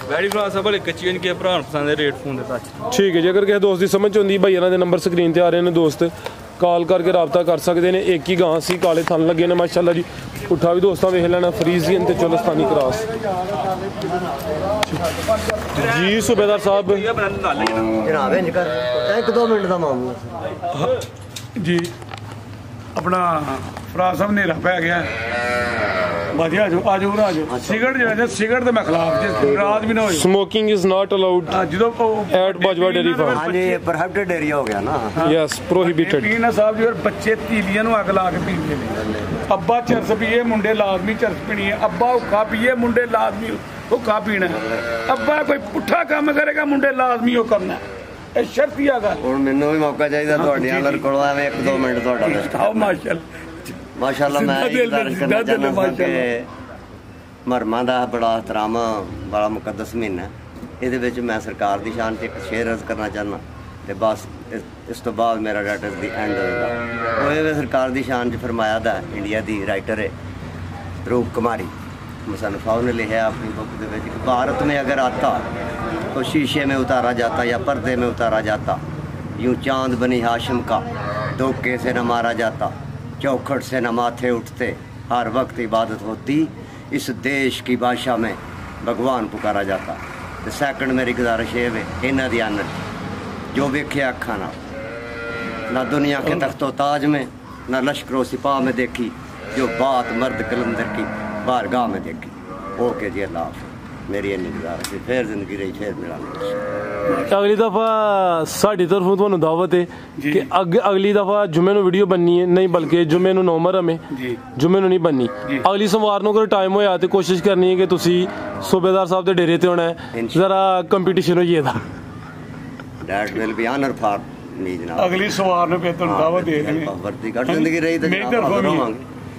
ਵੈੜੀ ਭਰਾ ਸਾਹਿਬ ਬੜੇ ਕੱਚੀ ਹਨ ਕਿ ਭਰਾ ਨੂੰ ਪਸੰਦ ਹੈ ਰੇਟ ਫੋਨ ਦੇ ਤੱਕ ठीक है जी अगर किसी दोस्त की समझ आती भाई इन्हों के नंबर स्क्रीन पर आ रहे हैं दोस्त कॉल करके रबता कर सकते हैं एक ही गां सी काले थन लगे ने माशाल्लाह जी उठा भी दोस्तों वेख लेना फ्रीजियन ते चोलस्तानी क्रॉस जी सूबेदार साहब जनाब इंज कर 1-2 मिनट का मामला ਜੀ ਆਪਣਾ ਫਰਾ ਸਾਹਿਬ ਨੇਰਾ ਪੈ ਗਿਆ ਵਧੀਆ ਆਜੋ ਆਜੋ ਸਿਗਰਟ ਜਿਹੜਾ ਸਿਗਰਟ ਦੇ ਮੈਂ ਖਿਲਾਫ ਜੇ ਰਾਤ ਵੀ ਨਾ ਹੋਈ स्मोकिंग इज नॉट अलाउड ਜਦੋਂ एट बाजवा डेयरी फार्म हाँ जी प्रोहिबिटेड एरिया हो गया ना यस प्रोहिबिटेड ਪੀਣਾ ਸਾਹਿਬ ਜੀ ਬੱਚੇ ਤੀਲੀਆਂ ਨੂੰ ਅੱਗ ਲਾ ਕੇ ਪੀਂਦੇ ਨੇ ਅੱਬਾ ਚਰਸ ਪੀਏ ਮੁੰਡੇ ਲਾਜ਼ਮੀ ਚਰਸ ਪੀਣੀ ਹੈ ਅੱਬਾ ਹੁੱਕਾ ਪੀਏ ਮੁੰਡੇ ਲਾਜ਼ਮੀ ਹੁੱਕਾ ਪੀਣਾ ਅੱਬਾ ਕੋਈ ਪੁੱਠਾ ਕੰਮ ਕਰੇਗਾ ਮੁੰਡੇ ਲਾਜ਼ਮੀ ਉਹ ਕਰਨਾ ਇਹ ਸ਼ਰਤੀਆ ਗੱਲ ਹੁਣ ਮੈਨੂੰ ਵੀ ਮੌਕਾ ਚਾਹੀਦਾ ਤੁਹਾਡੇ ਨਾਲ ਕੋਲੋਂ ਐਵੇਂ 1-2 ਮਿੰਟ ਤੁਹਾਡਾ ਆਓ ਮਾਸ਼ਾਅੱਲਾ ਮੈਂ ਇਹ ਗੱਲ ਕਰਨਾ ਚਾਹੁੰਦਾ ਕਿ ਮਰਮਾਂ ਦਾ ਬੜਾ ਇhtਰਾਮ ਵਾਲਾ ਮੁਕੱਦਸ ਮਹੀਨਾ ਇਹਦੇ ਵਿੱਚ ਮੈਂ ਸਰਕਾਰ ਦੀ ਸ਼ਾਨ 'ਚ ਇੱਕ ਸ਼ੇਰ ਅਰਜ਼ ਕਰਨਾ ਚਾਹੁੰਦਾ ਤੇ ਬਸ ਇਸ ਤੋਂ ਬਾਅਦ ਮੇਰਾ ਡਾਟਾ ਦੀ ਐਂਡ ਹੋਏਗਾ ਉਹ ਇਹ ਸਰਕਾਰ ਦੀ ਸ਼ਾਨ 'ਚ ਫਰਮਾਇਆ ਦਾ ਇੰਡੀਆ ਦੀ ਰਾਈਟਰ ਹੈ रूप कुमारी मुसन्निफ़ों ने लिखा अपनी बुक के कि भारत में अगर आता तो शीशे में उतारा जाता या पर्दे में उतारा जाता यूं चांद बनी हाशिम का धोखे से न मारा जाता चौखट से न माथे उठते हर वक्त इबादत होती इस देश की भाषा में भगवान पुकारा जाता। तो सैकंड मेरी गुजारिश ये है, इन्हों की आनत जो वेखे अखा ना दुनिया के तख्तो ताज में ना लश्करों सिपाह में देखी, जो बात मर्द कलंदर की बारगाह में देखी। ओके जी, अल्लाह हाफ़िज़। मेरी इन्नी गुजारिश है, फिर जिंदगी रही फिर मिलांगे। अगली दफा साड़ी तरफों ਤੁਹਾਨੂੰ ਦਾਵਤ ਹੈ ਕਿ ਅਗਲੀ ਦਫਾ ਜੁਮੇ ਨੂੰ ਵੀਡੀਓ ਬਣਨੀ ਹੈ, ਨਹੀਂ ਬਲਕਿ ਜੁਮੇ ਨੂੰ 9 ਮੁਹਰਮ ਹੈ ਜੀ, ਜੁਮੇ ਨੂੰ ਨਹੀਂ ਬਣਨੀ। ਅਗਲੀ ਸੋਮਵਾਰ ਨੂੰ ਅਗਰ ਟਾਈਮ ਹੋਇਆ ਤੇ ਕੋਸ਼ਿਸ਼ ਕਰਨੀ ਹੈ ਕਿ ਤੁਸੀਂ ਸੂਬੇਦਾਰ ਸਾਹਿਬ ਦੇ ਡੇਰੇ ਤੇ ਹੋਣਾ ਹੈ, ਜ਼ਰਾ ਕੰਪੀਟੀਸ਼ਨ ਹੋਈਏ ਦਾ। That will be honor for me जनाब। ਅਗਲੀ ਸਵਾਰ ਨੂੰ ਫਿਰ ਤੁਹਾਨੂੰ ਦਾਵਤ ਦੇ ਦੇਣੀ। ਵਰਦੀ ਘੱਟ ਜ਼ਿੰਦਗੀ ਰਹੀ ਤੇ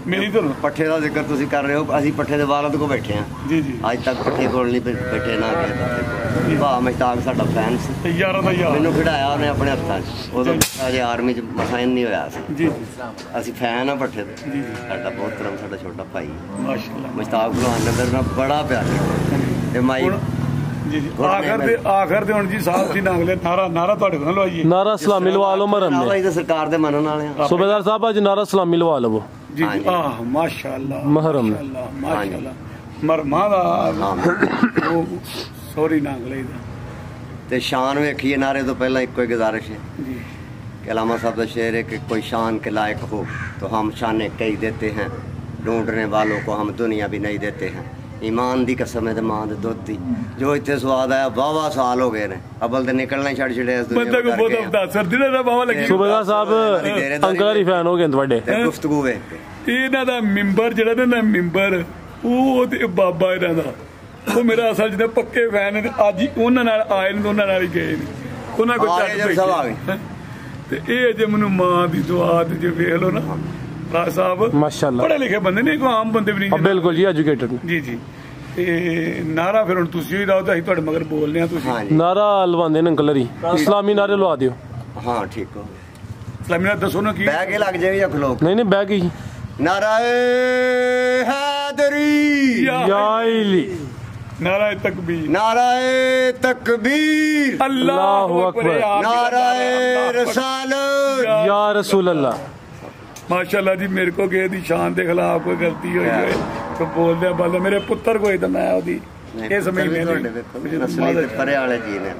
ਮੇਰੀ ਤਰਫੋਂ ਪੱਠੇ ਦਾ ਜ਼ਿਕਰ ਤੁਸੀਂ ਕਰ ਰਹੇ ਹੋ, ਅਸੀਂ ਪੱਠੇ ਦੇ ਵਾਲਦ ਕੋ ਬੈਠੇ ਹਾਂ ਜੀ ਜੀ। ਅੱਜ ਤੱਕ ਪੱਠੇ ਕੋਲ ਨਹੀਂ ਬੈਠੇ ਨਾ ਕਿਸੇ ਭਾ ਮਹਿਤਾਬ ਸਾਡਾ ਫੈਨ ਸੀ ਤੇ ਯਾਰਾਂ ਦਾ ਯਾਰ ਮੈਨੂੰ ਖਿਡਾਇਆ ਉਹਨੇ ਆਪਣੇ ਹੱਥਾਂ 'ਚ, ਉਦੋਂ ਅਜੇ ਆਰਮੀ 'ਚ ਮਸਾਇਨ ਨਹੀਂ ਹੋਇਆ ਸੀ ਜੀ। ਅਸੀਂ ਫੈਨ ਆ ਪੱਠੇ ਦੇ। ਸਾਡਾ ਬਹੁਤ ਤਰ੍ਹਾਂ ਸਾਡਾ ਛੋਟਾ ਭਾਈ ਮਾਸ਼ਾਅੱਲਾ ਮਹਿਤਾਬ ਭਲਵਾਨ ਨੇ ਮੇਰੇ ਨਾਲ ਬੜਾ ਪਿਆਰ ਤੇ ਮਾਈ ਜੀ ਜੀ। ਆਖਰ ਦੇ ਹੁਣ ਜੀ ਸਾਹਿਬ ਜੀ ਨਾਗਲੇ ਨਾਰਾ ਤੁਹਾਡੇ ਕੋਲ ਲਵਾਈਏ। ਨਾਰਾ ਸਲਾਮੀ ਲਵਾ ਲਓ ਮਰਮ ਭਾਈ ਨੇ। ਤਾਂ ਸਰਕਾਰ ਦੇ ਮੰਨਣ ਵਾਲੇ ਆ। ਸੂਬੇਦਾਰ ਸਾਹਿਬ ਅੱਜ ਨਾਰਾ ਸਲਾਮੀ ਲਵਾ ਲਵੋ ਜੀ ਜੀ। ਆਹ ਮਾਸ਼ਾਅੱਲਾ ਮਹਰਮ ਮਾਸ਼ਾਅੱਲਾ ਮਰਮਾ ਦਾ ਸੋਰੀ ਨਾਗਲੇ ਦਾ ਤੇ ਸ਼ਾਨ ਵੇਖੀਏ। ਨਾਰੇ ਤੋਂ ਪਹਿਲਾਂ ਇੱਕੋ ਹੀ ਗੁਜ਼ਾਰਿਸ਼ ਹੈ ਜੀ कि अलामा साहब का शेर है कि कोई शान के लायक हो तो हम शानें कई देते हैं, ढूंढने वालों को हम दुनिया भी नहीं देते हैं। ईमान दी कसम है मां दे दुध दी, जो इतने स्वाद आया वाह साल हो गए ने, अबल तो निकलना ही छड़ छड़े इस दुनिया बंदा को बहुत अवतार सर्दी ने बाबा लगी। ਸੂਬੇਦਾਰ ਸਾਹਿਬ ਅੰਕਲ ਹੀ ਫੈਨ ਹੋ ਗਏ ਤੁਹਾਡੇ। गुफ्तगू वेख के ਇਹਨਾਂ ਦਾ ਮਿੰਬਰ ਜਿਹੜਾ ਨਾ ਮਿੰਬਰ ਉਹ ਤੇ ਬਾਬਾ ਇਹਨਾਂ ਦਾ ਉਹ ਮੇਰਾ ਅਸਲ ਜਿਹਦੇ ਪੱਕੇ ਫੈਨ ਨੇ। ਅੱਜ ਹੀ ਉਹਨਾਂ ਨਾਲ ਆਏ ਨੇ, ਉਹਨਾਂ ਨਾਲ ਹੀ ਗਏ ਨੇ, ਉਹਨਾਂ ਕੋਲ ਚੱਲ सब ਤੇ ਇਹ ਜੇ ਮੈਨੂੰ ਮਾਂ ਦੀ ਦੁਆ ਤੇ ਜੇ ਵੇਖ ਲਓ ਨਾ ਰਾਜ ਸਾਹਿਬ ਮਾਸ਼ਾਅੱਲਾ ਪੜ੍ਹੇ ਲਿਖੇ ਬੰਦੇ ਨੇ, ਕੋਈ ਆਮ ਬੰਦੇ ਵੀ ਨਹੀਂ। ਬਿਲਕੁਲ ਜੀ, ਐਜੂਕੇਟਡ ਨੇ ਜੀ ਜੀ। ਤੇ ਨਾਰਾ ਫਿਰ ਹੁਣ ਤੁਸੀਂ ਹੀ ਲਾਓ ਤਾਂ ਅਸੀਂ ਤੁਹਾਡੇ ਮਗਰ ਬੋਲਦੇ ਆ। ਤੁਸੀਂ हाँ जी ਨਾਰਾ ਲਵਾਉਂਦੇ ਨੇ ਅੰਕਲ ਹਰੀ, ਇਸਲਾਮੀ ਨਾਰੇ ਲਵਾ ਦਿਓ। हाँ ठीक हो ਸਲਾਮੀਨਾ ਦੱਸੋ ਨਾ ਕੀ बह के लग जाएगी खलो। ਨਹੀਂ ਨਹੀਂ ਬਹਿ ਗਈ। नाराए हैदरी, ਯਾ ਇਲੀ ਨਾਰਾ ਤਕਬੀਰ, नाराए तकबीर, ਅੱਲਾਹੁ ਅਕਬਰ, नाराए रसालत, या रसूल अल्लाह। माशाल्लाह जी। मेरे को किसी की शान के खिलाफ कोई गलती हुई है तो बोल दिया बंदा मेरे पुत्र कोई तो मैं ओदी इस महीने नस्ली परे वाले जी ने